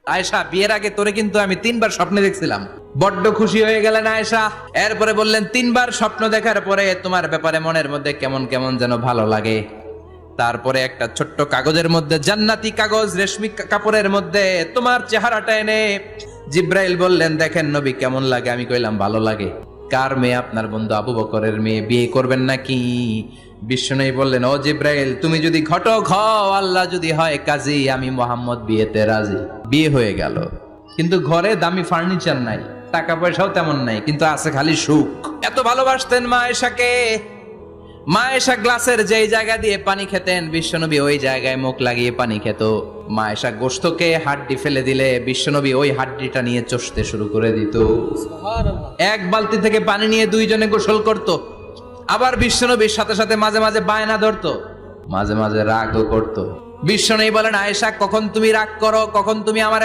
আয়েশা, বিয়ের আগে তোরে কিন্তু আমি 3বার স্বপ্নে দেখছিলাম। বড্ড খুশি হয়ে গেলেন আয়েশা। এরপরে বললেন, 3বার স্বপ্ন দেখার পরে তোমার ব্যাপারে মনের মধ্যে কেমন কেমন যেন ভালো লাগে। তারপরে একটা ছোট্ট কাগজের মধ্যে, জান্নাতি কাগজ, রেশমি কাপড়ের মধ্যে তোমার চেহারাটা এনে জিব্রাইল বললেন, দেখেন নবী কেমন লাগে। আমি কইলাম, ভালো লাগে। কার মেয়ে? আপনার বন্ধু আবু বকরের মেয়ে। বিয়ে করবেন নাকি? বিশ্বনবী বললেন, ও জিব্রাইল, তুমি যদি ঘটক হও, আল্লাহ যদি হয় কাজী, আমি মোহাম্মদ বিয়েতে রাজি। বিয়ে হয়ে গেল, কিন্তু ঘরে দামি ফার্নিচার নাই, টাকা পয়সাও তেমন নাই, কিন্তু আছে খালি সুখ। এত ভালোবাসতেন মা আয়েশাকে। মা আয়েশা গ্লাসের যেই জায়গা দিয়ে পানি খেতেন, বিশ্বনবী ওই জায়গায় মুখ লাগিয়ে পানি খেত। মা আয়েশা গোশতকে হাড্ডি ফেলে দিলে বিশ্বনবী ওই হাড্ডিটা নিয়ে চষতে শুরু করে দিত। এক বালতি থেকে পানি নিয়ে দুইজনে গোসল করত। আবার বিশ্বনবীর সাথে সাথে মাঝে মাঝে বায়না ধরতো, মাঝে মাঝে রাগও করতো। বিশ্বনবী বলেন, আয়েশা, কখন তুমি রাগ করো, কখন তুমি আমার